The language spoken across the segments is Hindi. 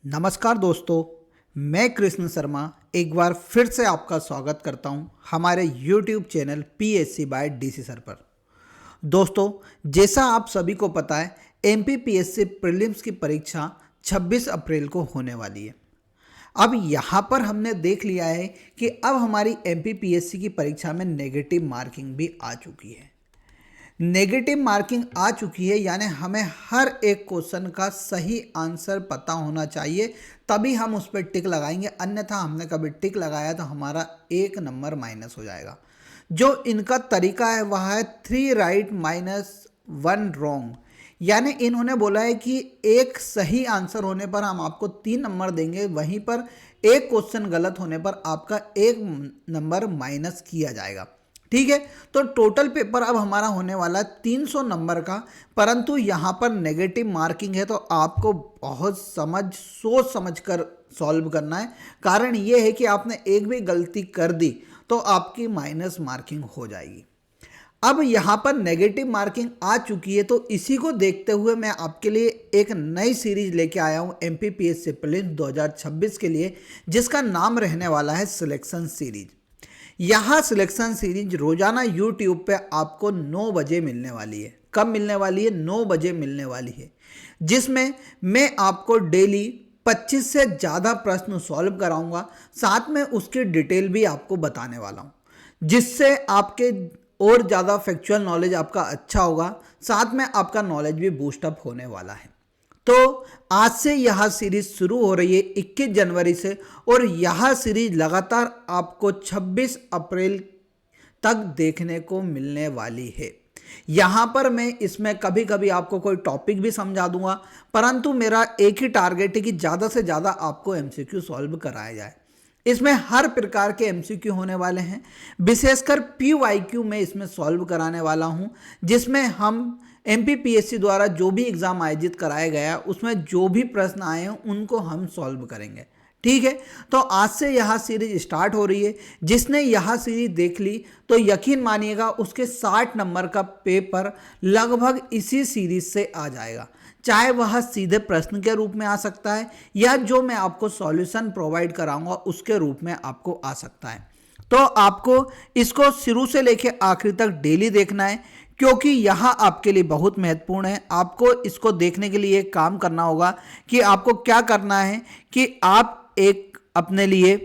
नमस्कार दोस्तों, मैं कृष्ण शर्मा एक बार फिर से आपका स्वागत करता हूं हमारे YouTube channel PSC by DC sir पर। दोस्तों, जैसा आप सभी को पता है, MPPSC प्रीलिम्स की परीक्षा 26 अप्रैल को होने वाली है। अब यहाँ पर हमने देख लिया है कि अब हमारी MPPSC की परीक्षा में नेगेटिव मार्किंग भी आ चुकी है। नेगेटिव मार्किंग आ चुकी है यानी हमें हर एक क्वेश्चन का सही आंसर पता होना चाहिए, तभी हम उस पर टिक लगाएंगे। अन्यथा हमने कभी टिक लगाया तो हमारा 1 नंबर माइनस हो जाएगा। जो इनका तरीका है वह है 3 राइट -1 रॉन्ग, यानी इन्होंने बोला है कि एक सही आंसर होने पर हम आपको 3 नंबर देंगे, वहीं पर एक क्वेश्चन गलत होने पर आपका 1 नंबर माइनस किया जाएगा। ठीक है, तो टोटल पेपर अब हमारा होने वाला है 300 नंबर का, परंतु यहाँ पर नेगेटिव मार्किंग है तो आपको बहुत सोच समझ कर सॉल्व करना है। कारण ये है कि आपने एक भी गलती कर दी तो आपकी माइनस मार्किंग हो जाएगी। अब यहाँ पर नेगेटिव मार्किंग आ चुकी है, तो इसी को देखते हुए मैं आपके लिए एक नई सीरीज लेके आया हूँ MPPSC प्रीलिम्स 2026 के लिए, जिसका नाम रहने वाला है सिलेक्शन सीरीज। यहाँ सिलेक्शन सीरीज रोजाना YouTube पे आपको 9 बजे मिलने वाली है। कब मिलने वाली है? 9 बजे मिलने वाली है, जिसमें मैं आपको डेली 25 से ज़्यादा प्रश्न सॉल्व कराऊंगा, साथ में उसकी डिटेल भी आपको बताने वाला हूँ, जिससे आपके और ज़्यादा फैक्चुअल नॉलेज आपका अच्छा होगा, साथ में आपका नॉलेज भी बूस्टअप होने वाला है। तो आज से यह सीरीज शुरू हो रही है 21 जनवरी से, और यह सीरीज लगातार आपको 26 अप्रैल तक देखने को मिलने वाली है। यहाँ पर मैं इसमें कभी कभी आपको कोई टॉपिक भी समझा दूंगा, परंतु मेरा एक ही टारगेट है कि ज़्यादा से ज़्यादा आपको MCQ सॉल्व कराया जाए। इसमें हर प्रकार के MCQ होने वाले हैं, विशेषकर PYQ में इसमें सॉल्व कराने वाला हूं, जिसमें हम MPPSC द्वारा जो भी एग्जाम आयोजित कराया गया उसमें जो भी प्रश्न आए हैं उनको हम सॉल्व करेंगे। ठीक है, तो आज से यह सीरीज स्टार्ट हो रही है। जिसने यह सीरीज देख ली तो यकीन मानिएगा उसके 60 नंबर का पेपर लगभग इसी सीरीज से आ जाएगा, चाहे वह सीधे प्रश्न के रूप में आ सकता है या जो मैं आपको सॉल्यूशन प्रोवाइड कराऊंगा उसके रूप में आपको आ सकता है। तो आपको इसको शुरू से लेकर आखिरी तक डेली देखना है, क्योंकि यह आपके लिए बहुत महत्वपूर्ण है। आपको इसको देखने के लिए एक काम करना होगा कि आपको क्या करना है कि आप एक अपने लिए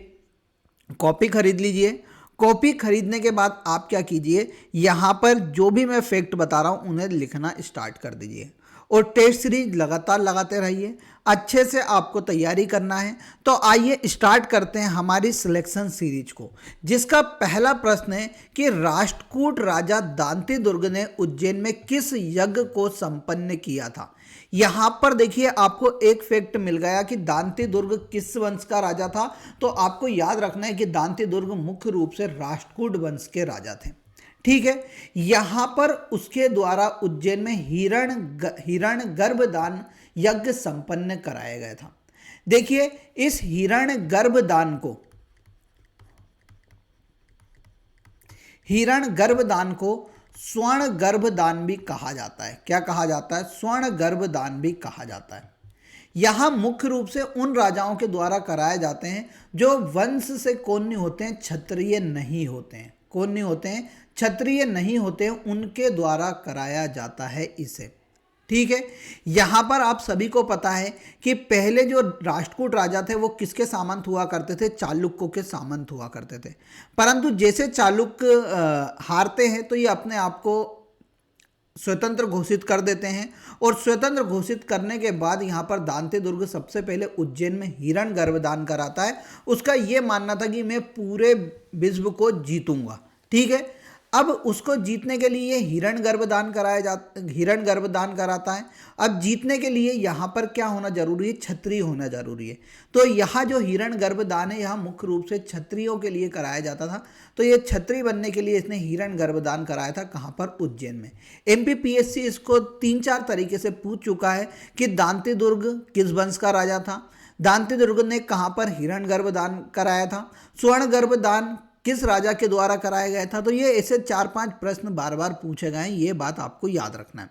कॉपी खरीद लीजिए। कॉपी खरीदने के बाद आप क्या कीजिए, यहाँ पर जो भी मैं फैक्ट बता रहा हूँ उन्हें लिखना स्टार्ट कर दीजिए, और टेस्ट सीरीज लगातार लगाते रहिए। अच्छे से आपको तैयारी करना है। तो आइए स्टार्ट करते हैं हमारी सिलेक्शन सीरीज को, जिसका पहला प्रश्न है कि राष्ट्रकूट राजा दांती दुर्ग ने उज्जैन में किस यज्ञ को संपन्न किया था। यहाँ पर देखिए आपको एक फैक्ट मिल गया कि दांती दुर्ग किस वंश का राजा था। तो आपको याद रखना है कि दांती दुर्ग मुख्य रूप से राष्ट्रकूट वंश के राजा थे। ठीक है, यहां पर उसके द्वारा उज्जैन में हिरण गर्भदान यज्ञ संपन्न कराया गया था। देखिए, इस हिरण गर्भदान को स्वर्ण गर्भदान भी कहा जाता है। क्या कहा जाता है? स्वर्ण गर्भदान भी कहा जाता है। यहां मुख्य रूप से उन राजाओं के द्वारा कराए जाते हैं जो वंश से कौन नहीं होते हैं, क्षत्रिय नहीं होते हैं। कौन नहीं होते हैं? क्षत्रिय नहीं होते हैं, उनके द्वारा कराया जाता है इसे। ठीक है, यहाँ पर आप सभी को पता है कि पहले जो राष्ट्रकूट राजा थे वो किसके सामंत हुआ करते थे? चालुक्यों के सामंत हुआ करते थे। परंतु जैसे चालुक्य हारते हैं तो ये अपने आप को स्वतंत्र घोषित कर देते हैं, और स्वतंत्र घोषित करने के बाद यहाँ पर दांती दुर्ग सबसे पहले उज्जैन में हिरण गर्भदान कराता है। उसका ये मानना था कि मैं पूरे विश्व को जीतूंगा। ठीक है, अब उसको जीतने के लिए हिरण गर्भदान कराता है। अब जीतने के लिए यहाँ पर क्या होना जरूरी है? क्षत्रिय होना जरूरी है। तो यहाँ जो हिरण गर्भदान है यहाँ मुख्य रूप से क्षत्रियों के लिए कराया जाता था। तो ये क्षत्रिय बनने के लिए इसने हिरण गर्भदान कराया था। कहाँ पर? उज्जैन में। MPPSC इसको 3-4 तरीके से पूछ चुका है कि दांती दुर्ग किस वंश का राजा था, दांती दुर्ग ने कहाँ पर हिरण गर्भदान कराया था, स्वर्ण गर्भदान किस राजा के द्वारा कराया गया था। तो ये ऐसे 4-5 प्रश्न बार बार पूछे गए हैं, ये बात आपको याद रखना है।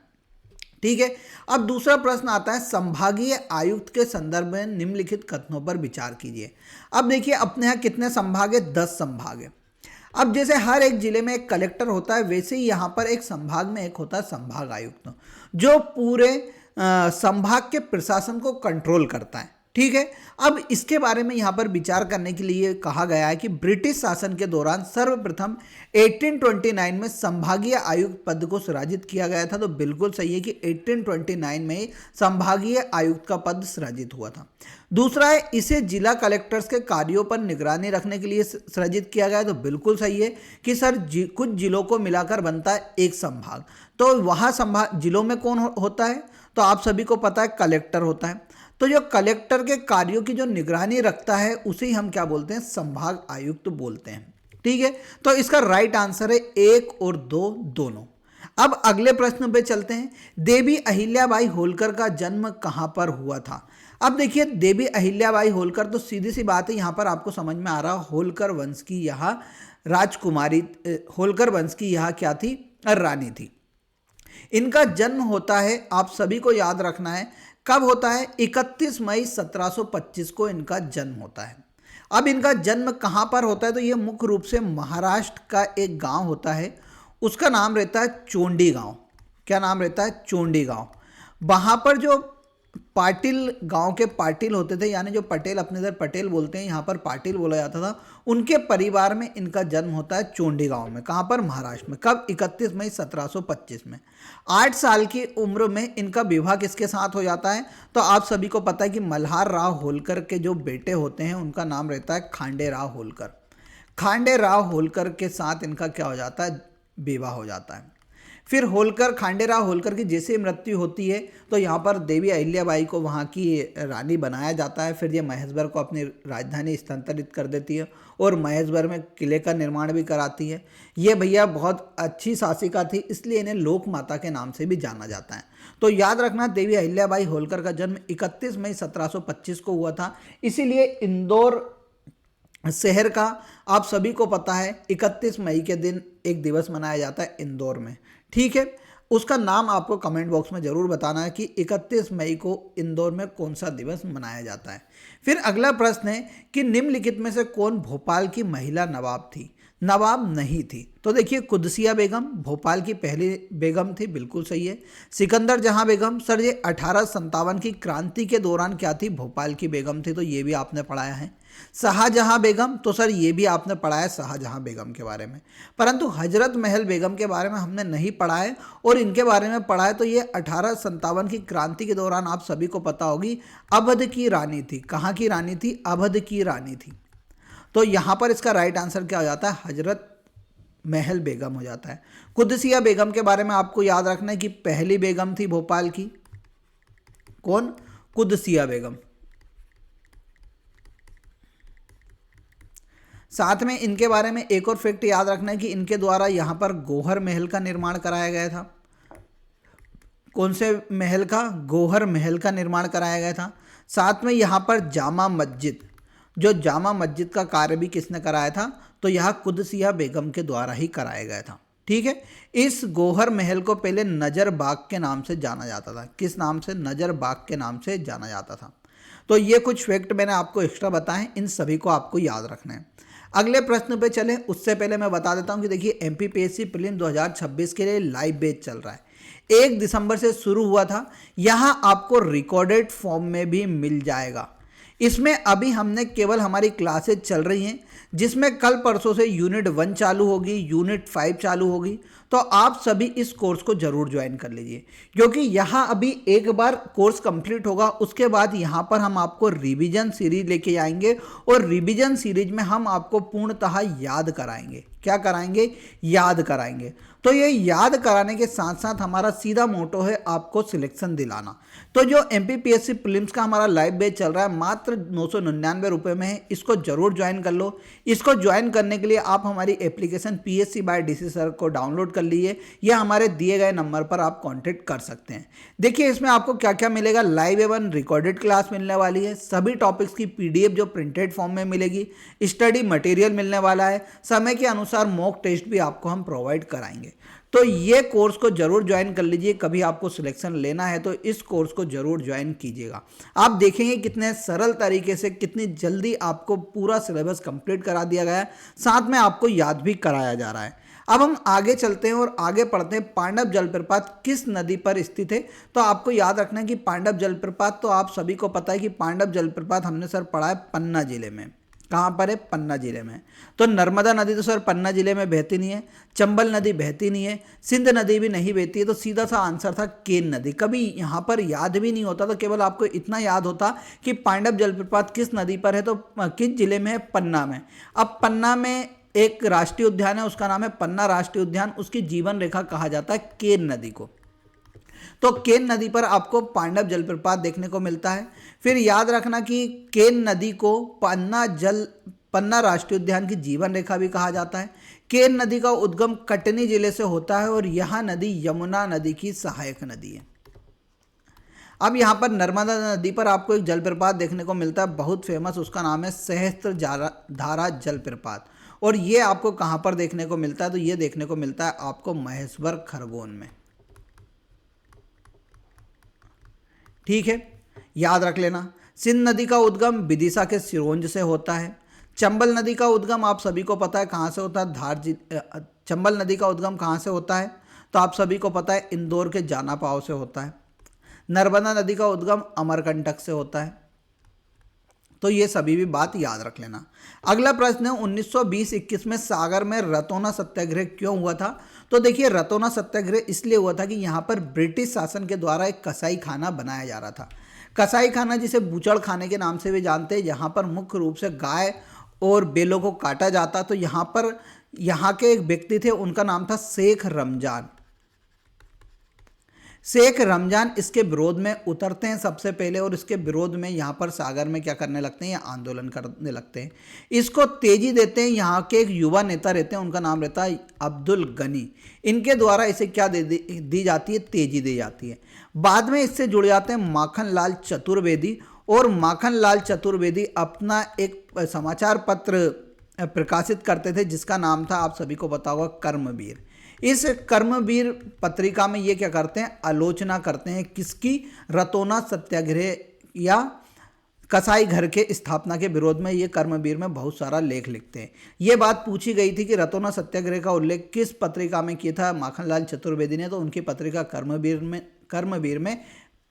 ठीक है। अब दूसरा प्रश्न आता है, संभागीय आयुक्त के संदर्भ में निम्नलिखित कथनों पर विचार कीजिए। अब देखिए अपने यहाँ कितने संभाग है, 10 संभाग है। अब जैसे हर एक जिले में एक कलेक्टर होता है, वैसे ही यहाँ पर एक संभाग में एक होता है संभाग आयुक्त, जो पूरे संभाग के प्रशासन को कंट्रोल करता है, ठीक है। अब इसके बारे में यहाँ पर विचार करने के लिए कहा गया है कि ब्रिटिश शासन के दौरान सर्वप्रथम 1829 में संभागीय आयुक्त पद को सृजित किया गया था। तो बिल्कुल सही है कि 1829 में संभागीय आयुक्त का पद सृजित हुआ था। दूसरा है, इसे जिला कलेक्टर्स के कार्यों पर निगरानी रखने के लिए सृजित किया गया है। तो बिल्कुल सही है कि सर कुछ जिलों को मिलाकर बनता है एक संभाग। तो वहाँ संभाग जिलों में कौन होता है, तो आप सभी को पता है कलेक्टर होता है। तो जो कलेक्टर के कार्यों की जो निगरानी रखता है उसे हम क्या बोलते हैं, संभाग आयुक्त बोलते हैं, ठीक है। तो इसका राइट आंसर है 1 और 2 दोनों। अब अगले प्रश्न पे चलते हैं, देवी अहिल्याबाई होलकर का जन्म कहां पर हुआ था। अब देखिए देवी अहिल्याबाई होलकर, तो सीधी सी बात है, यहां पर आपको समझ में आ रहा, होलकर वंश की यह राजकुमारी, होलकर वंश की यह क्या थी, रानी थी। इनका जन्म होता है, आप सभी को याद रखना है कब होता है, 31 मई 1725 को इनका जन्म होता है। अब इनका जन्म कहाँ पर होता है, तो ये मुख्य रूप से महाराष्ट्र का एक गांव होता है, उसका नाम रहता है चोंडी गांव। क्या नाम रहता है, चोंडी गांव। वहाँ पर जो पाटिल गांव के पाटिल होते थे, यानी जो पटेल, अपने इधर पटेल बोलते हैं, यहाँ पर पाटिल बोला जाता था, उनके परिवार में इनका जन्म होता है चोंडी गांव में। कहाँ पर, महाराष्ट्र में। कब, 31 मई 1725 में। 8 साल की उम्र में इनका विवाह किसके साथ हो जाता है, तो आप सभी को पता है कि मल्हार राव होलकर के जो बेटे होते हैं उनका नाम रहता है खांडे राव होलकर। खांडे राव होलकर के साथ इनका क्या हो जाता है, विवाह हो जाता है। फिर होलकर, खांडेराव होलकर की जैसे मृत्यु होती है तो यहाँ पर देवी अहिल्याबाई को वहाँ की रानी बनाया जाता है। फिर ये महेश्वर को अपनी राजधानी स्थानांतरित कर देती है और महेश्वर में किले का निर्माण भी कराती है। ये भैया बहुत अच्छी शासिका थी, इसलिए इन्हें लोक माता के नाम से भी जाना जाता है। तो याद रखना, देवी अहिल्याबाई होलकर का जन्म 31 मई 1725 को हुआ था। इसीलिए इंदौर शहर का आप सभी को पता है 31 मई के दिन एक दिवस मनाया जाता है इंदौर में, ठीक है। उसका नाम आपको कमेंट बॉक्स में जरूर बताना है कि 31 मई को इंदौर में कौन सा दिवस मनाया जाता है। फिर अगला प्रश्न है कि निम्नलिखित में से कौन भोपाल की महिला नवाब थी। नवाब नहीं थी, तो देखिए कुदसिया बेगम भोपाल की पहली बेगम थी, बिल्कुल सही है। सिकंदर जहां बेगम, सर ये 1857 की क्रांति के दौरान क्या थी, भोपाल की बेगम थी, तो ये भी आपने पढ़ाया है। शाहजहां बेगम, तो सर ये भी आपने पढ़ा है शाहजहां बेगम के बारे में, परंतु हजरत महल बेगम के बारे में हमने नहीं पढ़ा है और इनके बारे में पढ़ा है। तो ये 1857 की क्रांति के दौरान आप सभी को पता होगी अवध की रानी थी। कहाँ की रानी थी, अवध की रानी थी। तो यहाँ पर इसका राइट आंसर क्या हो जाता है, हजरत महल बेगम हो जाता है। कुदसिया बेगम के बारे में आपको याद रखना है कि पहली बेगम थी भोपाल की, कौन, कुदसिया बेगम। साथ में इनके बारे में एक और फैक्ट याद रखना है कि इनके द्वारा यहाँ पर गौहर महल का निर्माण कराया गया था। कौन से महल का, गौहर महल का निर्माण कराया गया था। साथ में यहाँ पर जामा मस्जिद, जो जामा मस्जिद का कार्य भी किसने कराया था, तो यह कुदसिया बेगम के द्वारा ही कराया गया था, ठीक है। इस गौहर महल को पहले नजर बाग के नाम से जाना जाता था। किस नाम से, नजर बाग के नाम से जाना जाता था। तो ये कुछ फैक्ट मैंने आपको एक्स्ट्रा बताएं, इन सभी को आपको याद रखना है। अगले प्रश्न पे चलें उससे पहले मैं बता देता हूं कि देखिए एमपीपीएससी प्रीलिम 2026 के लिए लाइव बैच चल रहा है। 1 दिसंबर से शुरू हुआ था, यहां आपको रिकॉर्डेड फॉर्म में भी मिल जाएगा। इसमें अभी हमने केवल हमारी क्लासेज चल रही हैं, जिसमें कल परसों से यूनिट 1 चालू होगी, यूनिट 5 चालू होगी। तो आप सभी इस कोर्स को जरूर ज्वाइन कर लीजिए, क्योंकि यहाँ अभी एक बार कोर्स कंप्लीट होगा, उसके बाद यहाँ पर हम आपको रिवीजन सीरीज लेके आएंगे और रिवीजन सीरीज में हम आपको पूर्णतः याद कराएंगे। क्या कराएंगे, याद कराएंगे। तो ये याद कराने के साथ साथ हमारा सीधा मोटो है आपको सिलेक्शन दिलाना। तो जो एमपीपीएससी प्रीलिम्स का हमारा लाइव बैच चल रहा है मात्र 999 रुपये में है, इसको जरूर ज्वाइन कर लो। इसको ज्वाइन करने के लिए आप हमारी application PSC by DC sir को डाउनलोड कर लीजिए या हमारे दिए गए नंबर पर आप कॉन्टेक्ट कर सकते हैं। देखिए इसमें आपको क्या क्या मिलेगा, लाइव एवं रिकॉर्डेड क्लास मिलने वाली है, सभी टॉपिक्स की पीडीएफ जो प्रिंटेड फॉर्म में मिलेगी, स्टडी मटेरियल मिलने वाला है, समय के अनुसार मॉक टेस्ट भी आपको हम प्रोवाइड कराएंगे। तो ये कोर्स को जरूर ज्वाइन कर लीजिए। कभी आपको सिलेक्शन लेना है तो इस कोर्स को जरूर ज्वाइन कीजिएगा। आप देखेंगे कितने सरल तरीके से, कितनी जल्दी आपको पूरा सिलेबस कंप्लीट करा दिया गया है, साथ में आपको याद भी कराया जा रहा है। अब हम आगे चलते हैं और आगे पढ़ते हैं पांडव जलप्रपात किस नदी पर स्थित है। तो आपको याद रखना है कि पांडव जलप्रपात, तो आप सभी को पता है कि पांडव जलप्रपात हमने सर पढ़ा है पन्ना जिले में। कहाँ पर है? पन्ना जिले में। तो नर्मदा नदी तो सर पन्ना जिले में बहती नहीं है, चंबल नदी बहती नहीं है, सिंध नदी भी नहीं बहती है, तो सीधा सा आंसर था केन नदी। कभी यहाँ पर याद भी नहीं होता, तो केवल आपको इतना याद होता कि पांडव जलप्रपात किस नदी पर है, तो किस जिले में है? पन्ना में। अब पन्ना में एक राष्ट्रीय उद्यान है, उसका नाम है पन्ना राष्ट्रीय उद्यान, उसकी जीवन रेखा कहा जाता है केन नदी को। तो केन नदी पर आपको पांडव जलप्रपात देखने को मिलता है। फिर याद रखना कि केन नदी को पन्ना राष्ट्रीय उद्यान की जीवन रेखा भी कहा जाता है। केन नदी का उद्गम कटनी जिले से होता है और यह नदी यमुना नदी की सहायक नदी है। अब यहाँ पर नर्मदा नदी पर आपको एक जलप्रपात देखने को मिलता है, बहुत फेमस, उसका नाम है सहस्त्रधारा जलप्रपात। और ये आपको कहाँ पर देखने को मिलता है? तो ये देखने को मिलता है आपको महेश्वर खरगोन में। ठीक है, याद रख लेना। सिंध नदी का उद्गम विदिशा के सिरोंज से होता है। चंबल नदी का उद्गम आप सभी को पता है कहाँ से होता है? चंबल नदी का उद्गम कहाँ से होता है? तो आप सभी को पता है इंदौर के जानापाव से होता है। नर्मदा नदी का उद्गम अमरकंटक से होता है। तो ये सभी भी बात याद रख लेना। अगला प्रश्न है 1920-21 में सागर में रतौना सत्याग्रह क्यों हुआ था? तो देखिए, रतौना सत्याग्रह इसलिए हुआ था कि यहाँ पर ब्रिटिश शासन के द्वारा एक कसाई खाना बनाया जा रहा था। कसाई खाना जिसे बूचड़ खाने के नाम से भी जानते हैं, यहाँ पर मुख्य रूप से गाय और बैलों को काटा जाता। तो यहाँ पर यहाँ के एक व्यक्ति थे, उनका नाम था शेख रमजान। शेख रमजान इसके विरोध में उतरते हैं सबसे पहले, और इसके विरोध में यहाँ पर सागर में क्या करने लगते हैं? ये आंदोलन करने लगते हैं। इसको तेजी देते हैं यहाँ के एक युवा नेता रहते हैं, उनका नाम रहता है अब्दुल गनी। इनके द्वारा इसे क्या दी जाती है? तेजी दी जाती है। बाद में इससे जुड़ जाते हैं माखन लाल चतुर्वेदी, और माखन लाल चतुर्वेदी अपना एक समाचार पत्र प्रकाशित करते थे जिसका नाम था, आप सभी को पता होगा, कर्मवीर। इस कर्मवीर पत्रिका में ये क्या करते हैं? आलोचना करते हैं किसकी? रतौना सत्याग्रह या कसाई घर के स्थापना के विरोध में। ये कर्मवीर में बहुत सारा लेख लिखते हैं। ये बात पूछी गई थी कि रतौना सत्याग्रह का उल्लेख किस पत्रिका में किया था माखनलाल चतुर्वेदी ने? तो उनकी पत्रिका कर्मवीर में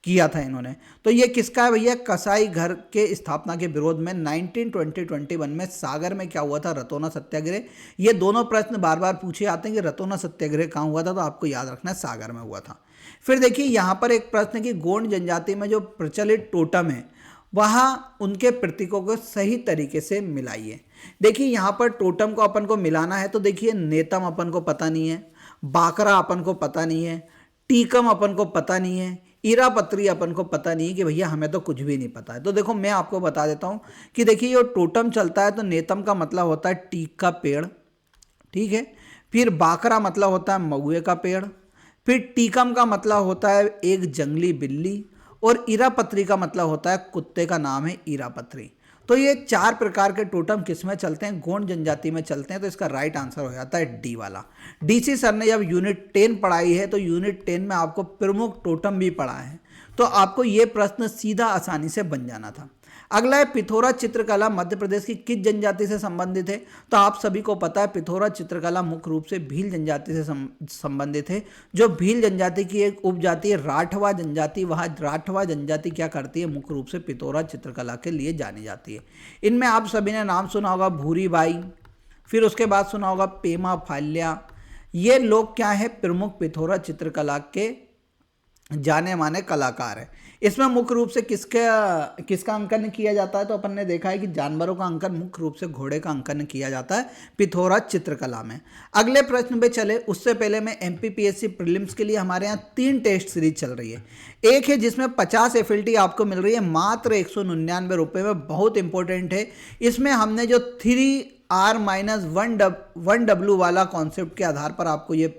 किया था इन्होंने। तो ये किसका है भैया? कसाई घर के स्थापना के विरोध में 1920-21 में सागर में क्या हुआ था? रतौना सत्याग्रह। ये दोनों प्रश्न बार बार पूछे जाते हैं कि रतौना सत्याग्रह कहाँ हुआ था, तो आपको याद रखना है सागर में हुआ था। फिर देखिए यहाँ पर एक प्रश्न कि गोंड जनजाति में जो प्रचलित टोटम है वहाँ उनके प्रतीकों को सही तरीके से मिलाइए। देखिए यहाँ पर टोटम को अपन को मिलाना है, तो देखिए नेतम अपन को पता नहीं है, बाकरा अपन को पता नहीं है, टीकम अपन को पता नहीं है, ईरापत्री अपन को पता नहीं है कि भैया हमें तो कुछ भी नहीं पता है। तो देखो मैं आपको बता देता हूँ कि देखिए ये टोटम चलता है तो नेतम का मतलब होता है टीक का पेड़, ठीक है। फिर बाकरा मतलब होता है महुए का पेड़। फिर टीकम का मतलब होता है एक जंगली बिल्ली, और ईरापत्री का मतलब होता है कुत्ते का नाम है ईरापत्री। तो ये चार प्रकार के टोटम किस में चलते हैं? गोंड जनजाति में चलते हैं। तो इसका राइट आंसर हो जाता है डी वाला। डीसी सर ने जब यूनिट 10 पढ़ाई है तो यूनिट 10 में आपको प्रमुख टोटम भी पढ़ा है, तो आपको ये प्रश्न सीधा आसानी से बन जाना था। अगला है पिथौरा चित्रकला मध्य प्रदेश की किस जनजाति से संबंधित है? तो आप सभी को पता है पिथौरा चित्रकला मुख्य रूप से भील जनजाति से संबंधित है। जो भील जनजाति की एक उपजाति है राठवा जनजाति, वहाँ राठवा जनजाति क्या करती है? मुख्य रूप से पिथौरा चित्रकला के लिए जानी जाती है। इनमें आप सभी ने नाम सुना होगा भूरी बाई, फिर उसके बाद सुना होगा पेमा फाल्या। ये लोग क्या है? प्रमुख पिथौरा चित्रकला के जाने माने कलाकार है। इसमें मुख्य रूप से किसका अंकन किया जाता है? तो अपन ने देखा है कि जानवरों का अंकन, मुख्य रूप से घोड़े का अंकन किया जाता है पिथौरा चित्रकला में। अगले प्रश्न पे चले उससे पहले मैं एमपीपीएससी प्रीलिम्स के लिए हमारे यहाँ 3 टेस्ट सीरीज चल रही है। एक है जिसमें 50 FLT आपको मिल रही है मात्र 199 रुपये में, बहुत इंपॉर्टेंट है। इसमें हमने जो 3R-1W वाला कॉन्सेप्ट के आधार पर आपको ये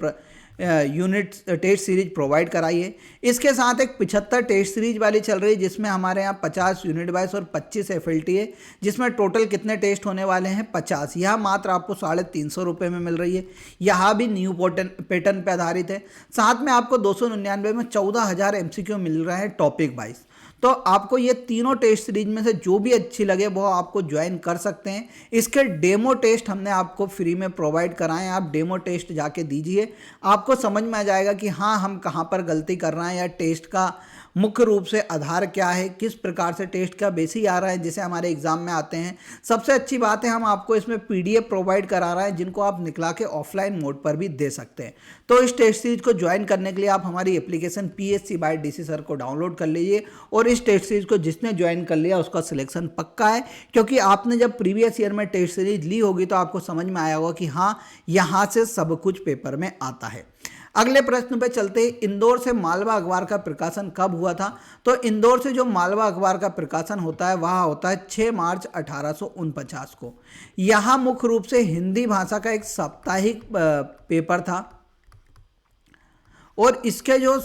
यूनिट टेस्ट सीरीज प्रोवाइड कराई है। इसके साथ एक 75 टेस्ट सीरीज वाली चल रही है जिसमें हमारे यहाँ 50 यूनिट वाइज और 25 एफएलटी है, जिसमें टोटल कितने टेस्ट होने वाले हैं 50। यह मात्र आपको 350 रुपये में मिल रही है। यहाँ भी न्यू पैटर्न पे आधारित है। साथ में आपको 299 में 14,000 MCQ मिल रहे हैं टॉपिक वाइज। तो आपको ये तीनों टेस्ट सीरीज में से जो भी अच्छी लगे वो आपको ज्वाइन कर सकते हैं। इसके डेमो टेस्ट हमने आपको फ्री में प्रोवाइड कराए हैं, आप डेमो टेस्ट जाके दीजिए, आपको समझ में आ जाएगा कि हाँ हम कहाँ पर गलती कर रहे हैं या टेस्ट का मुख्य रूप से आधार क्या है, किस प्रकार से टेस्ट का बेसिक आ रहा है जैसे हमारे एग्जाम में आते हैं। सबसे अच्छी बात है हम आपको इसमें PDF प्रोवाइड करा रहे हैं जिनको आप निकला के ऑफलाइन मोड पर भी दे सकते हैं। तो इस टेस्ट सीरीज को ज्वाइन करने के लिए आप हमारी application PSC by DC sir को डाउनलोड कर लीजिए और इस टेस्ट सीरीज को जिसने ज्वाइन कर लिया उसका सिलेक्शन पक्का है, क्योंकि आपने जब प्रीवियस ईयर में टेस्ट सीरीज ली होगी तो आपको समझ में आया होगा कि हाँ यहाँ से सब कुछ पेपर में आता है। अगले प्रश्न पे चलते हैं, इंदौर से मालवा अखबार का प्रकाशन कब हुआ था? तो इंदौर से जो मालवा अखबार का प्रकाशन होता है वह होता है 6 मार्च 1849 को। यहाँ मुख्य रूप से हिंदी भाषा का एक साप्ताहिक पेपर था और इसके जो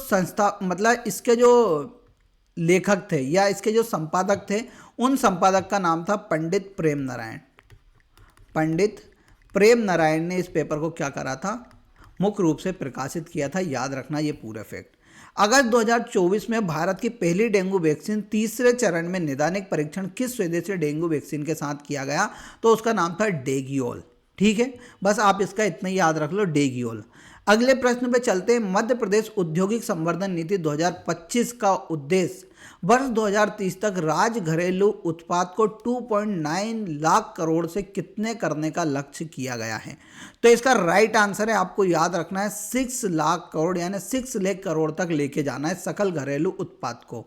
इसके जो लेखक थे या इसके जो संपादक थे उन संपादक का नाम था पंडित प्रेम नारायण। पंडित प्रेम नारायण ने इस पेपर को क्या करा था, मुख्य रूप से प्रकाशित किया था। याद रखना ये पूरे फैक्ट। अगस्त 2024 में भारत की पहली डेंगू वैक्सीन तीसरे चरण में नैदानिक परीक्षण किस स्वदेशी डेंगू वैक्सीन के साथ किया गया? तो उसका नाम था डेगियोल। ठीक है, बस आप इसका इतना ही याद रख लो, डेगियोल। अगले प्रश्न पे चलते हैं, मध्य प्रदेश औद्योगिक संवर्धन नीति 2025 का उद्देश्य वर्ष 2030 तक राज्य घरेलू उत्पाद को 2.9 लाख करोड़ से कितने करने का लक्ष्य किया गया है? तो इसका राइट आंसर है, आपको याद रखना है 6 लाख करोड़ यानी 6 लाख करोड़ तक लेके जाना है सकल घरेलू उत्पाद को।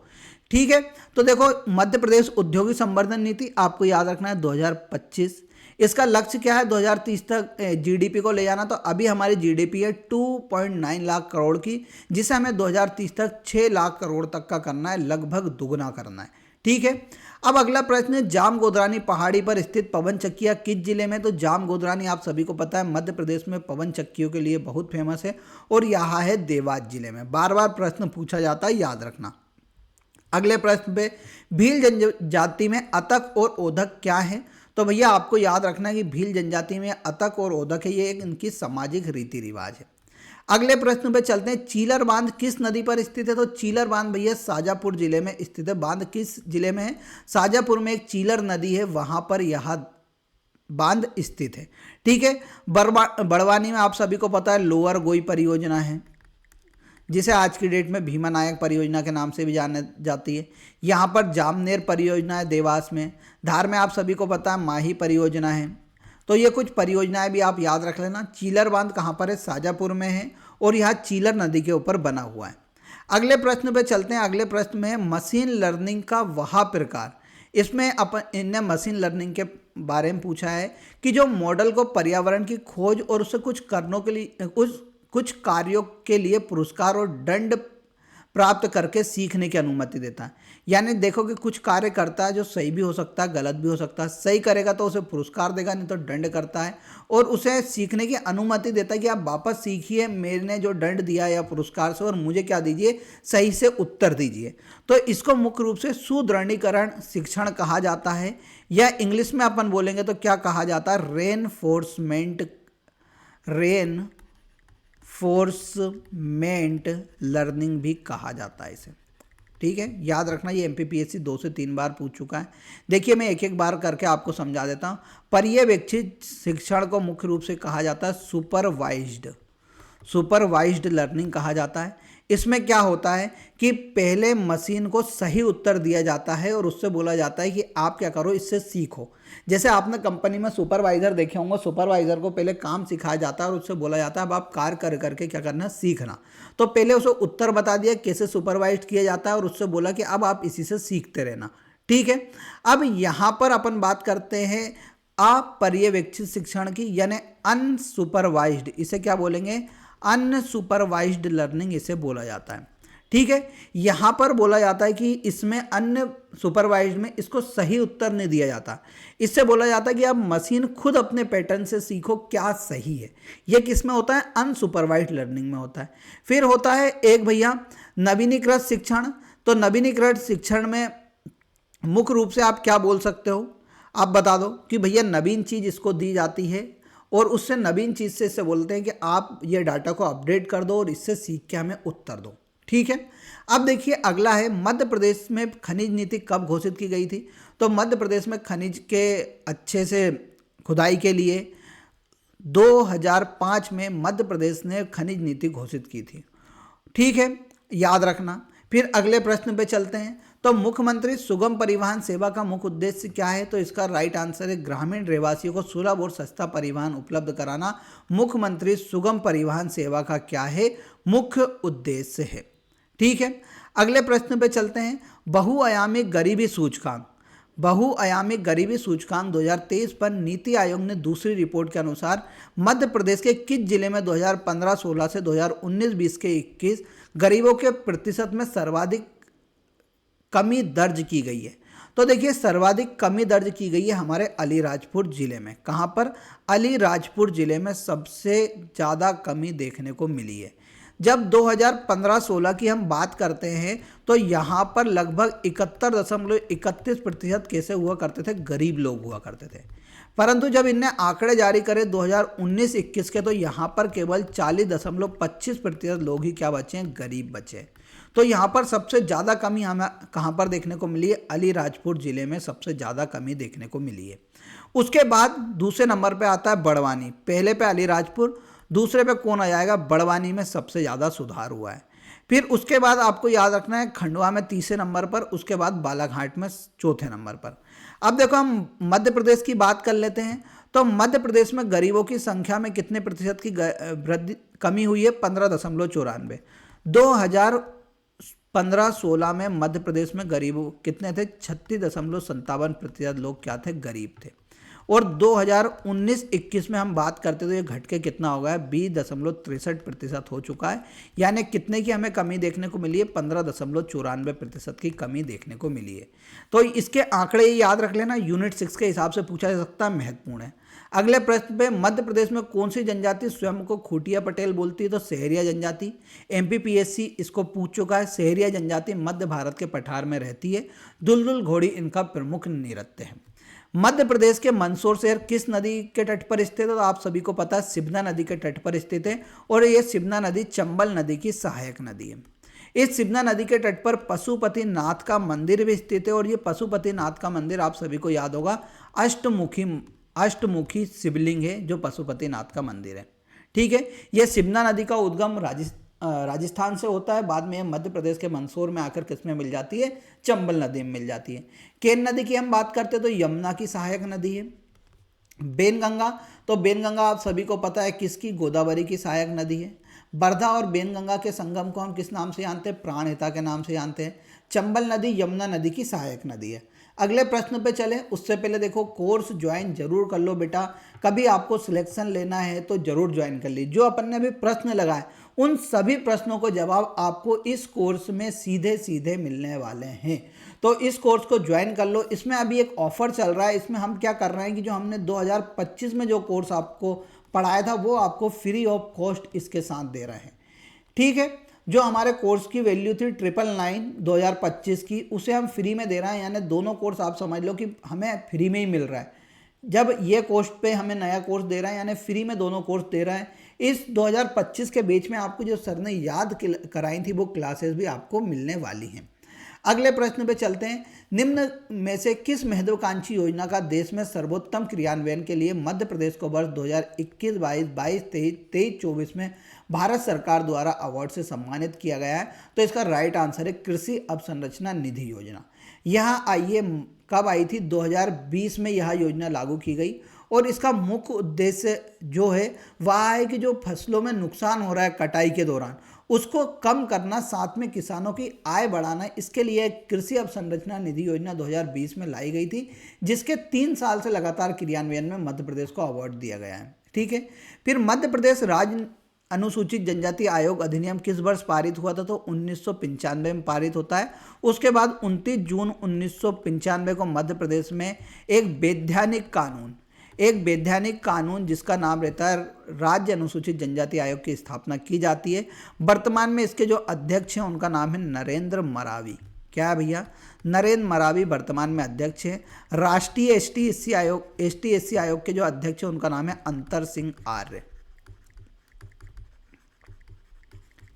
ठीक है, तो देखो मध्य प्रदेश औद्योगिक संवर्धन नीति आपको याद रखना है 2025। इसका लक्ष्य क्या है? 2030 तक GDP को ले जाना। तो अभी हमारी GDP है 2.9 लाख करोड़ की, जिसे हमें 2030 तक 6 लाख करोड़ तक का करना है, लगभग दुगना करना है। ठीक है, अब अगला प्रश्न है, जाम गोदरानी पहाड़ी पर स्थित पवन चक्कियाँ किस जिले में? तो जाम गोदरानी आप सभी को पता है मध्य प्रदेश में पवन चक्कियों के लिए बहुत फेमस है और यहाँ है देवास जिले में। बार बार प्रश्न पूछा जाता है, याद रखना। अगले प्रश्न पे, भील जनजाति में अतक और ओधक क्या है? तो भैया आपको याद रखना है कि भील जनजाति में अतक और ओधक है, ये एक इनकी सामाजिक रीति रिवाज है। अगले प्रश्न पे चलते हैं, चीलर बांध किस नदी पर स्थित है? तो चीलर बांध भैया शाजापुर जिले में स्थित है। बांध किस जिले में है? शाजापुर में एक चीलर नदी है, वहां पर यह बांध स्थित है। ठीक है, बड़वानी में आप सभी को पता है लोअर गोई परियोजना है, जिसे आज की डेट में भीमा नायक परियोजना के नाम से भी जानी जाती है। यहाँ पर जामनेर परियोजना है देवास में। धार में आप सभी को पता है माही परियोजना है। तो ये कुछ परियोजनाएं भी आप याद रख लेना। चीलर बांध कहाँ पर है? शाजापुर में है और यह चीलर नदी के ऊपर बना हुआ है। अगले प्रश्न पे चलते हैं। अगले प्रश्न में मशीन लर्निंग का वह प्रकार। इसमें इनने मशीन लर्निंग के बारे में पूछा है कि जो मॉडल को पर्यावरण की खोज और उससे कुछ कार्यों के लिए पुरस्कार और दंड प्राप्त करके सीखने की अनुमति देता है। यानी देखो कि कुछ कार्य करता है जो सही भी हो सकता है, गलत भी हो सकता है। सही करेगा तो उसे पुरस्कार देगा, नहीं तो दंड करता है और उसे सीखने की अनुमति देता है कि आप वापस सीखिए मैंने जो दंड दिया या पुरस्कार से, और मुझे क्या दीजिए, सही से उत्तर दीजिए। तो इसको मुख्य रूप से सुदृढ़ीकरण शिक्षण कहा जाता है, या इंग्लिश में अपन बोलेंगे तो क्या कहा जाता है? रेनफोर्समेंट लर्निंग भी कहा जाता है इसे। ठीक है, याद रखना, ये MPPSC 2 से 3 बार पूछ चुका है। देखिए मैं एक एक बार करके आपको समझा देता हूँ। पर्यवेक्षित शिक्षण को मुख्य रूप से कहा जाता है सुपरवाइज्ड लर्निंग कहा जाता है। इसमें क्या होता है कि पहले मशीन को सही उत्तर दिया जाता है और उससे बोला जाता है कि आप क्या करो, इससे सीखो। जैसे आपने कंपनी में सुपरवाइजर देखे होंगे, सुपरवाइजर को पहले काम सिखाया जाता है और उससे बोला जाता है अब आप कार्य कर करके क्या करना, सीखना। तो पहले उसे उत्तर बता दिया कैसे सुपरवाइज किया जाता है और उससे बोला कि अब आप इसी से सीखते रहना। ठीक है, अब यहाँ पर अपन बात करते हैं अपर्यवेक्षित शिक्षण की, यानी अनसुपरवाइज्ड। इसे क्या बोलेंगे? अनसुपरवाइज्ड लर्निंग इसे बोला जाता है। ठीक है, यहाँ पर बोला जाता है कि इसमें अन्य सुपरवाइज में इसको सही उत्तर नहीं दिया जाता। इससे बोला जाता है कि आप मशीन खुद अपने पैटर्न से सीखो क्या सही है। ये किस में होता है? अनसुपरवाइज्ड लर्निंग में होता है। फिर होता है एक भैया नवीनीकृत शिक्षण। तो नवीनीकृत शिक्षण में मुख्य रूप से आप क्या बोल सकते हो? आप बता दो कि भैया नवीन चीज़ इसको दी जाती है और उससे नवीन चीज़ से इससे बोलते हैं कि आप ये डाटा को अपडेट कर दो और इससे सीख के हमें उत्तर दो। ठीक है, अब देखिए अगला है मध्य प्रदेश में खनिज नीति कब घोषित की गई थी? तो मध्य प्रदेश में खनिज के अच्छे से खुदाई के लिए 2005 में मध्य प्रदेश ने खनिज नीति घोषित की थी। ठीक है, याद रखना। फिर अगले प्रश्न पे चलते हैं। तो मुख्यमंत्री सुगम परिवहन सेवा का मुख्य उद्देश्य क्या है? तो इसका राइट आंसर है ग्रामीण रहवासियों को सुलभ और सस्ता परिवहन उपलब्ध कराना मुख्यमंत्री सुगम परिवहन सेवा का क्या है? मुख्य उद्देश्य है। ठीक है, अगले प्रश्न पे चलते हैं। बहुआयामी गरीबी सूचकांक। बहुआयामी गरीबी सूचकांक 2023 पर नीति आयोग ने दूसरी रिपोर्ट के अनुसार मध्य प्रदेश के किस जिले में 2015-16 से 2019-20 के 21 गरीबों के प्रतिशत में सर्वाधिक कमी दर्ज की गई है? तो देखिए सर्वाधिक कमी दर्ज की गई है हमारे अलीराजपुर जिले में। कहाँ पर? अलीराजपुर जिले में सबसे ज़्यादा कमी देखने को मिली है। जब 2015-16 की हम बात करते हैं तो यहाँ पर लगभग 71.31% कैसे हुआ करते थे? गरीब लोग हुआ करते थे। परंतु जब इनने आंकड़े जारी करे 2019-21 के तो यहाँ पर केवल 40.25% लोग ही क्या बचे हैं? गरीब बचे। तो यहाँ पर सबसे ज़्यादा कमी हमें कहाँ पर देखने को मिली है? अलीराजपुर जिले में सबसे ज़्यादा कमी देखने को मिली है। उसके बाद दूसरे नंबर पे आता है बड़वानी। पहले पे अलीराजपुर, दूसरे पे कौन आ जाएगा? बड़वानी में सबसे ज़्यादा सुधार हुआ है। फिर उसके बाद आपको याद रखना है खंडवा में तीसरे नंबर पर, उसके बाद बालाघाट में चौथे नंबर पर। अब देखो हम मध्य प्रदेश की बात कर लेते हैं। तो मध्य प्रदेश में गरीबों की संख्या में कितने प्रतिशत की वृद्धि कमी हुई है? 15.94। 2015-16 में मध्य प्रदेश में गरीबों कितने थे? 36.57% लोग क्या थे? गरीब थे। और 2019-21 में हम बात करते तो ये घट के कितना हो गया? 20.63% हो चुका है। यानी कितने की हमें कमी देखने को मिली है? 15.94% की कमी देखने को मिली है। तो इसके आंकड़े याद रख लेना, यूनिट 6 के हिसाब से पूछा जा सकता है, महत्वपूर्ण है। अगले प्रश्न पे मध्य प्रदेश में कौन सी जनजाति स्वयं को खूटिया पटेल बोलती है? तो सहरिया जनजाति। MPPSC इसको पूछ चुका है। सहरिया जनजाति मध्य भारत के पठार में रहती है। दुलदुल घोड़ी इनका प्रमुख नृत्य है। मध्य प्रदेश के मंदसौर शहर किस नदी के तट पर स्थित है? तो आप सभी को पता है सिबना नदी के तट पर स्थित है और ये सिबना नदी चंबल नदी की सहायक नदी है। इस सिबना नदी के तट पर पशुपतिनाथ का मंदिर भी स्थित है और ये पशुपतिनाथ का मंदिर आप सभी को याद होगा अष्टमुखी शिवलिंग है जो पशुपतिनाथ का मंदिर है। ठीक है, यह सिबना नदी का उद्गम राजस्थान से होता है, बाद में मध्य प्रदेश के मंदसौर में आकर किसमें मिल जाती है? चंबल नदी में मिल जाती है। केन नदी की हम बात करते हैं तो यमुना की सहायक नदी है। बेनगंगा, तो बेनगंगा आप सभी को पता है किसकी? गोदावरी की सहायक नदी है। वर्धा और बेनगंगा के संगम को हम किस नाम से जानते हैं? प्राणहिता के नाम से जानते हैं। चंबल नदी यमुना नदी की सहायक नदी है। अगले प्रश्न पे चले, उससे पहले देखो कोर्स ज्वाइन जरूर कर लो बेटा। कभी आपको सिलेक्शन लेना है तो जरूर ज्वाइन कर लीजिए। जो अपन ने अभी प्रश्न लगाए उन सभी प्रश्नों को जवाब आपको इस कोर्स में सीधे सीधे मिलने वाले हैं। तो इस कोर्स को ज्वाइन कर लो। इसमें अभी एक ऑफर चल रहा है। इसमें हम क्या कर रहे हैं कि जो हमने 2025 में जो कोर्स आपको पढ़ाया था वो आपको फ्री ऑफ कॉस्ट इसके साथ दे रहे हैं। ठीक है, जो हमारे कोर्स की वैल्यू थी 999 2025 की, उसे हम फ्री में दे रहे हैं। यानी दोनों कोर्स आप समझ लो कि हमें फ्री में ही मिल रहा है। जब ये कॉस्ट पे हमें नया कोर्स दे रहा है यानी फ्री में दोनों कोर्स दे रहा है। इस 2025 के बीच में आपको जो सर ने याद कराई थी वो क्लासेस भी आपको मिलने वाली हैं। अगले प्रश्न पे चलते हैं। निम्न में से किस महत्वाकांक्षी योजना का देश में सर्वोत्तम क्रियान्वयन के लिए मध्य प्रदेश को वर्ष 2021-22, 23-24 में भारत सरकार द्वारा अवार्ड से सम्मानित किया गया है? तो इसका राइट आंसर है कृषि अवसंरचना निधि योजना। यहाँ आइए कब आई थी? 2020 में यह योजना लागू की गई और इसका मुख्य उद्देश्य जो है वह है कि जो फसलों में नुकसान हो रहा है कटाई के दौरान उसको कम करना, साथ में किसानों की आय बढ़ाना। इसके लिए कृषि अवसंरचना निधि योजना 2020 में लाई गई थी, जिसके 3 साल से लगातार क्रियान्वयन में मध्य प्रदेश को अवार्ड दिया गया है। ठीक है, फिर मध्य प्रदेश राज्य अनुसूचित जनजाति आयोग अधिनियम किस वर्ष पारित हुआ था? तो 1995 में पारित होता है। उसके बाद 29 जून 1995 को मध्य प्रदेश में एक वैधानिक कानून जिसका नाम रहता है राज्य अनुसूचित जनजाति आयोग की स्थापना की जाती है। वर्तमान में इसके जो अध्यक्ष हैं उनका नाम है नरेंद्र मरावी। क्या है भैया? नरेंद्र मरावी वर्तमान में अध्यक्ष है। राष्ट्रीय एसटी एससी आयोग के जो अध्यक्ष हैं उनका नाम है अंतर सिंह आर्य,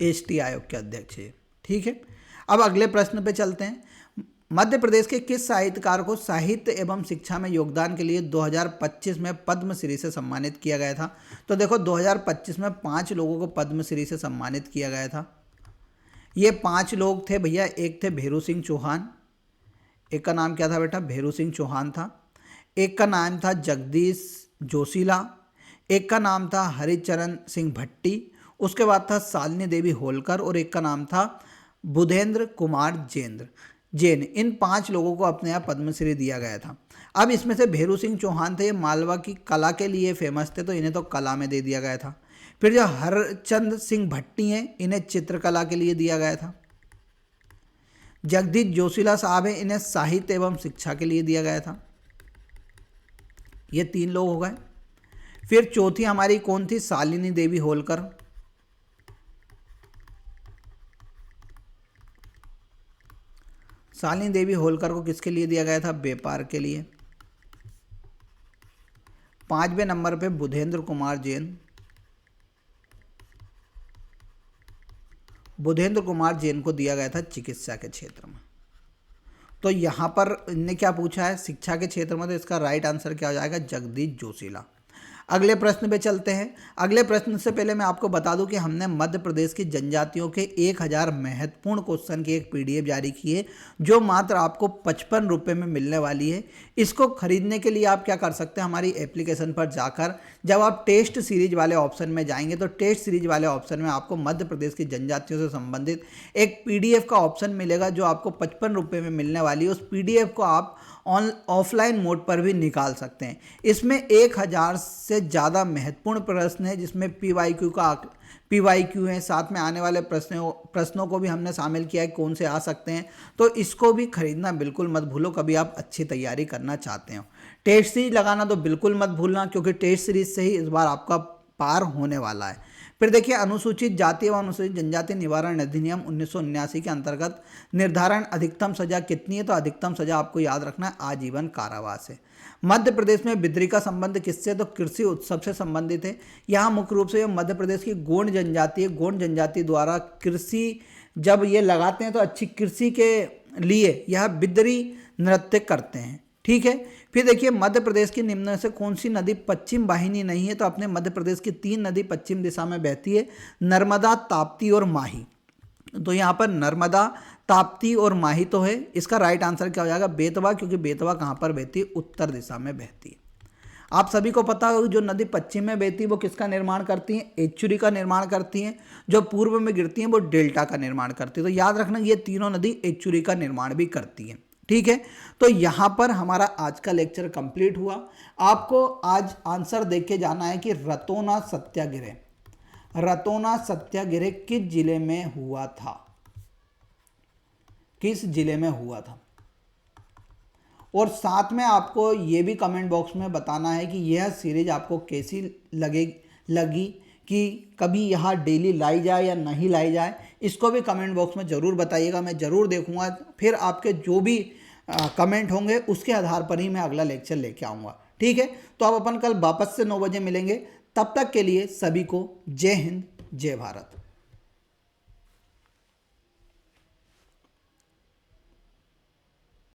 एसटी आयोग के अध्यक्ष है। ठीक है, अब अगले प्रश्न पे चलते हैं। मध्य प्रदेश के किस साहित्यकार को साहित्य एवं शिक्षा में योगदान के लिए 2025 में पद्मश्री से सम्मानित किया गया था? तो देखो 2025 में 5 लोगों को पद्मश्री से सम्मानित किया गया था। ये 5 लोग थे भैया। एक थे भेरू सिंह चौहान, एक का नाम क्या था बेटा? भेरू सिंह चौहान था। एक का नाम था जगदीश जोशीला, एक का नाम था हरिचरण सिंह भट्टी, उसके बाद था शालिनी देवी होलकर और एक का नाम था बुधेंद्र कुमार जैन। इन 5 लोगों को अपने यहाँ पद्मश्री दिया गया था। अब इसमें से भेरू सिंह चौहान थे, ये मालवा की कला के लिए फेमस थे, तो इन्हें तो कला में दे दिया गया था। फिर जो हरचंद सिंह भट्टी हैं, इन्हें चित्रकला के लिए दिया गया था। जगदीश जोशीला साहब हैं, इन्हें साहित्य एवं शिक्षा के लिए दिया गया था। ये 3 लोग हो गए। फिर चौथी हमारी कौन थी? शालिनी देवी होलकर। शालिनी देवी होलकर को किसके लिए दिया गया था? व्यापार के लिए। 5वें नंबर पे बुधेंद्र कुमार जैन। बुधेंद्र कुमार जैन को दिया गया था चिकित्सा के क्षेत्र में। तो यहाँ पर इनने क्या पूछा है? शिक्षा के क्षेत्र में, तो इसका राइट आंसर क्या हो जाएगा? जगदीश जोशीला। अगले प्रश्न पे चलते हैं। अगले प्रश्न से पहले मैं आपको बता दूं कि हमने मध्य प्रदेश की जनजातियों के 1000 महत्वपूर्ण क्वेश्चन की एक पीडीएफ जारी की है, जो मात्र आपको 55 रुपये में मिलने वाली है। इसको खरीदने के लिए आप क्या कर सकते हैं? हमारी एप्लीकेशन पर जाकर जब आप टेस्ट सीरीज वाले ऑप्शन में जाएंगे तो टेस्ट सीरीज वाले ऑप्शन में आपको मध्य प्रदेश की जनजातियों से संबंधित एक पीडीएफ का ऑप्शन मिलेगा, जो आपको 55 रुपये में मिलने वाली है। उस पीडीएफ को आप ऑफलाइन मोड पर भी निकाल सकते हैं। इसमें 1000 से ज़्यादा महत्वपूर्ण प्रश्न है, जिसमें पीवाईक्यू है, साथ में आने वाले प्रश्नों को भी हमने शामिल किया है, कौन से आ सकते हैं। तो इसको भी खरीदना बिल्कुल मत भूलो, कभी आप अच्छी तैयारी करना चाहते हो। टेस्ट सीरीज लगाना तो बिल्कुल मत भूलना, क्योंकि टेस्ट सीरीज से ही इस बार आपका पार होने वाला है। फिर देखिए, अनुसूचित जाति एवं अनुसूचित जनजाति निवारण अधिनियम 1979 के अंतर्गत निर्धारण अधिकतम सजा कितनी है? तो अधिकतम सजा आपको याद रखना है आजीवन कारावास है। मध्य प्रदेश में बिद्री का संबंध किससे? तो कृषि उत्सव से संबंधित है। यहाँ मुख्य रूप से मध्य प्रदेश की गोंड जनजाति है। गोंड जनजाति द्वारा कृषि जब ये लगाते हैं तो अच्छी कृषि के लिए यह बिद्री नृत्य करते हैं। ठीक है। फिर देखिए, मध्य प्रदेश की निम्न में से कौन सी नदी पश्चिम वाहिनी नहीं है? तो अपने मध्य प्रदेश की 3 नदी पश्चिम दिशा में बहती है, नर्मदा, ताप्ती और माही। तो यहाँ पर नर्मदा, ताप्ती और माही तो है। इसका राइट आंसर क्या हो जाएगा? बेतवा, क्योंकि बेतवा कहाँ पर बहती है? उत्तर दिशा में बहती है। आप सभी को पता हो जो नदी पश्चिम में बहती है वो किसका निर्माण करती है? एचुरी का निर्माण करती है। जो पूर्व में गिरती है वो डेल्टा का निर्माण करती है। तो याद रखना, ये तीनों नदी एचुरी का निर्माण भी करती है। ठीक है। तो यहाँ पर हमारा आज का लेक्चर कंप्लीट हुआ। आपको आज आंसर देख के जाना है कि रतौना सत्याग्रह किस जिले में हुआ था? किस जिले में हुआ था? और साथ में आपको ये भी कमेंट बॉक्स में बताना है कि यह सीरीज आपको कैसी लगी, कि कभी यहाँ डेली लाई जाए या नहीं लाई जाए। इसको भी कमेंट बॉक्स में ज़रूर बताइएगा, मैं ज़रूर देखूंगा। फिर आपके जो भी कमेंट होंगे उसके आधार पर ही मैं अगला लेक्चर लेके आऊँगा। ठीक है। तो अब अपन कल वापस से 9 बजे मिलेंगे। तब तक के लिए सभी को जय हिंद, जय भारत।